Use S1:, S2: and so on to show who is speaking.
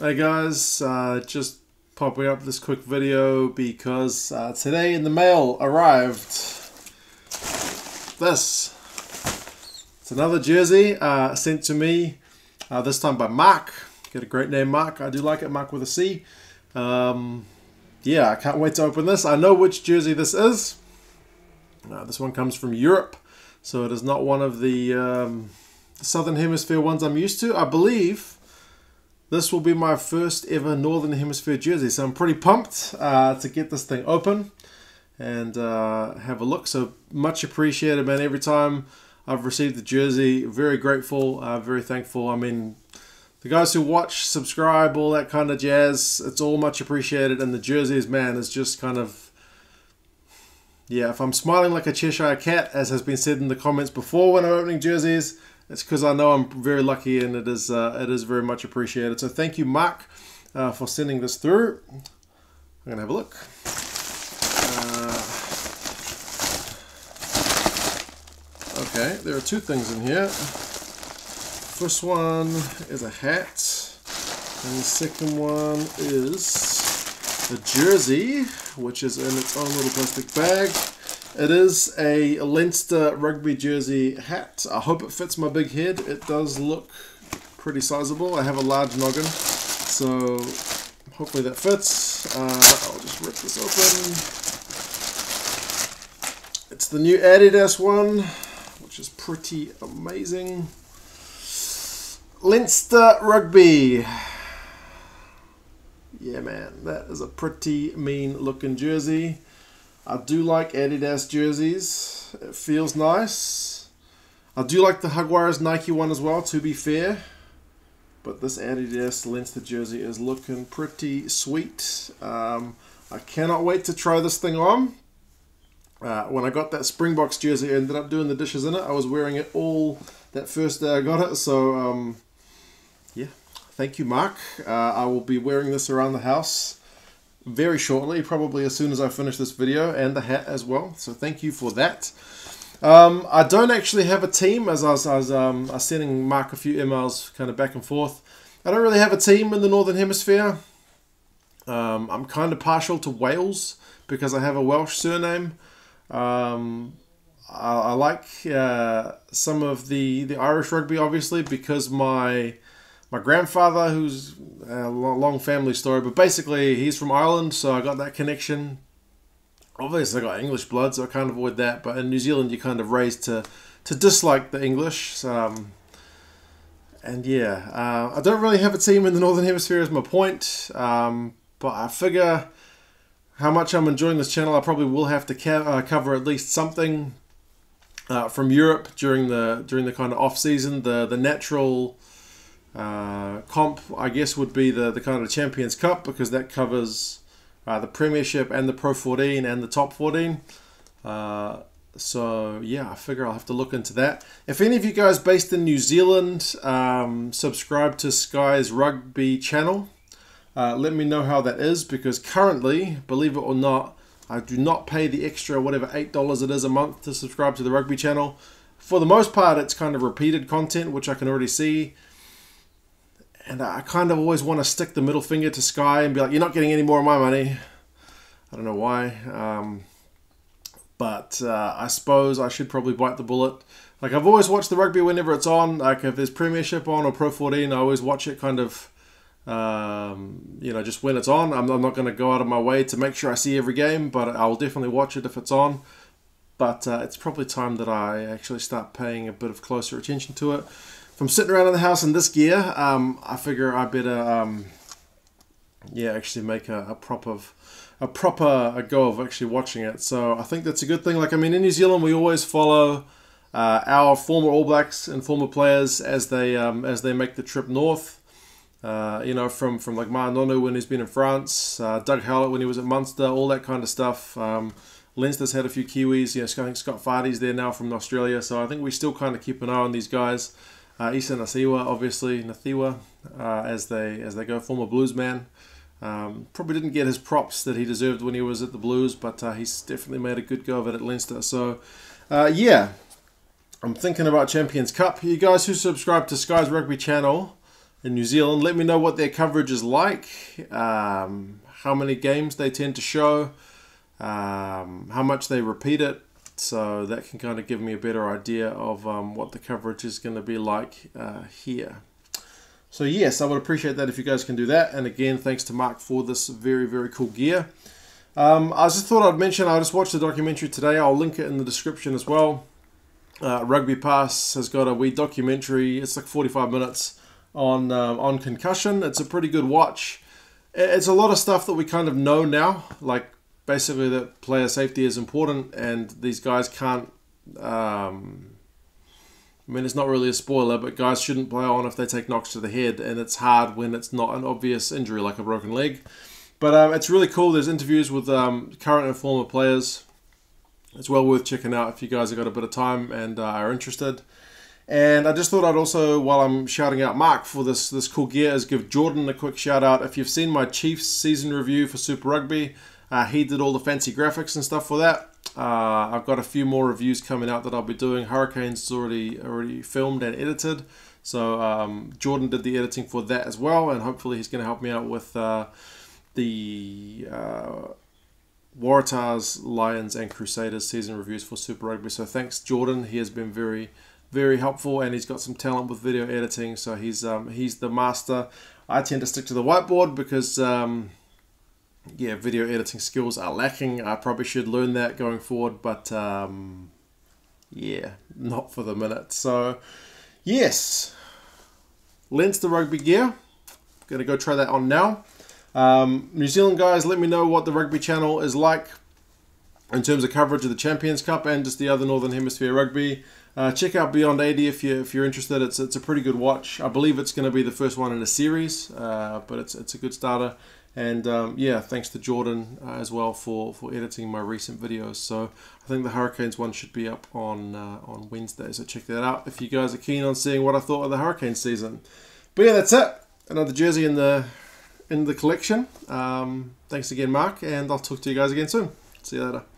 S1: Hey guys, just popping up this quick video because today in the mail arrived this. It's another jersey sent to me, this time by Marc. Got a great name, Marc. I do like it, Marc with a C. Yeah, I can't wait to open this. I know which jersey this is. This one comes from Europe, so it is not one of the Southern Hemisphere ones I'm used to. I believe this will be my first ever Northern Hemisphere jersey, so I'm pretty pumped to get this thing open and have a look. So much appreciated, man. Every time I've received the jersey, very grateful, very thankful. I mean, the guys who watch, subscribe, all that kind of jazz, it's all much appreciated. And the jerseys, man, is just kind of, yeah, if I'm smiling like a Cheshire cat, as has been said in the comments before when I'm opening jerseys, it's because I know I'm very lucky, and it is very much appreciated. So thank you, Marc, for sending this through. I'm going to have a look. Okay, there are two things in here. First one is a hat, and the second one is a jersey, which is in its own little plastic bag. It is a Leinster Rugby Jersey hat. I hope it fits my big head. It does look pretty sizable. I have a large noggin, so hopefully that fits. I'll just rip this open. It's the new Adidas one, which is pretty amazing. Leinster Rugby. Yeah, man, that is a pretty mean looking jersey. I do like Adidas jerseys. It feels nice. I do like the Hugwires Nike one as well, to be fair. But this Adidas Leinster jersey is looking pretty sweet. I cannot wait to try this thing on. When I got that Springboks jersey, I ended up doing the dishes in it. I was wearing it all that first day I got it. So, yeah, thank you, Marc. I will be wearing this around the house very shortly, probably as soon as I finish this video, and the hat as well. So thank you for that. I don't actually have a team, as I was sending Marc a few emails kind of back and forth. I don't really have a team in the Northern Hemisphere. I'm kind of partial to Wales because I have a Welsh surname. I like some of the Irish rugby, obviously, because my grandfather, who's a long family story, but basically he's from Ireland, so I got that connection. Obviously I got English blood, so I can't avoid that, but in New Zealand you're kind of raised to dislike the English. And yeah, I don't really have a team in the Northern Hemisphere is my point, but I figure how much I'm enjoying this channel, I probably will have to cover at least something from Europe during the kind of off season. The natural comp, I guess, would be the kind of Champions Cup, because that covers the Premiership and the Pro 14 and the Top 14. So yeah, I figure I'll have to look into that. If any of you guys based in New Zealand subscribe to Sky's Rugby channel, let me know how that is, because currently, believe it or not, I do not pay the extra whatever $8 it is a month to subscribe to the Rugby channel. For the most part, it's kind of repeated content, which I can already see. And I kind of always want to stick the middle finger to Sky and be like, you're not getting any more of my money. I don't know why. But I suppose I should probably bite the bullet. Like, I've always watched the rugby whenever it's on. Like, if there's Premiership on or Pro 14, I always watch it kind of, you know, just when it's on. I'm not going to go out of my way to make sure I see every game, but I will definitely watch it if it's on. But it's probably time that I actually start paying a bit of closer attention to it. If I'm sitting around in the house in this gear, I figure I better, yeah, actually make a proper go of actually watching it. So I think that's a good thing. Like, I mean, in New Zealand, we always follow our former All Blacks and former players as they make the trip north. You know, from like Ma'anonu when he's been in France, Doug Howlett when he was at Munster, all that kind of stuff. Leinster's had a few Kiwis. You know, I think Scott Fardy's there now from Australia. So I think we still kind of keep an eye on these guys. Isa Nasiwa, obviously, Nathiwa, as they go, former Blues man. Probably didn't get his props that he deserved when he was at the Blues, but he's definitely made a good go of it at Leinster. So, yeah, I'm thinking about Champions Cup. You guys who subscribe to Sky's Rugby channel, in New Zealand. Let me know what their coverage is like, how many games they tend to show, how much they repeat it, so that can kind of give me a better idea of what the coverage is going to be like here. So yes, I would appreciate that if you guys can do that. And again, thanks to Marc for this very, very cool gear. I just thought I'd mention, I just watched the documentary today. I'll link it in the description as well. Rugby Pass has got a wee documentary. It's like 45 minutes on concussion. It's a pretty good watch. It's a lot of stuff that we kind of know now, like basically that player safety is important, and these guys can't, I mean, it's not really a spoiler, but guys shouldn't play on if they take knocks to the head, and it's hard when it's not an obvious injury like a broken leg. But it's really cool. There's interviews with current and former players. It's well worth checking out if you guys have got a bit of time and are interested. And I just thought I'd also, while I'm shouting out Marc for this cool gear, is give Jordan a quick shout out. If you've seen my Chiefs season review for Super Rugby, he did all the fancy graphics and stuff for that. I've got a few more reviews coming out that I'll be doing. Hurricanes is already filmed and edited. So Jordan did the editing for that as well, and hopefully he's going to help me out with the Waratahs, Lions and Crusaders season reviews for Super Rugby. So thanks Jordan, he has been very, very helpful, and he's got some talent with video editing, so he's the master. I tend to stick to the whiteboard because yeah, video editing skills are lacking. I probably should learn that going forward, but yeah, not for the minute. So yes, Lens the rugby gear. Gonna go try that on now. New Zealand guys, let me know what the rugby channel is like in terms of coverage of the Champions Cup and just the other Northern Hemisphere rugby. Check out Beyond 80 if you're interested. It's a pretty good watch. I believe it's going to be the first one in a series, but it's a good starter. And yeah, thanks to Jordan as well for editing my recent videos. So I think the Hurricanes one should be up on Wednesday. So check that out if you guys are keen on seeing what I thought of the Hurricanes season. But yeah, that's it. Another jersey in the collection. Thanks again, Marc, and I'll talk to you guys again soon. See you later.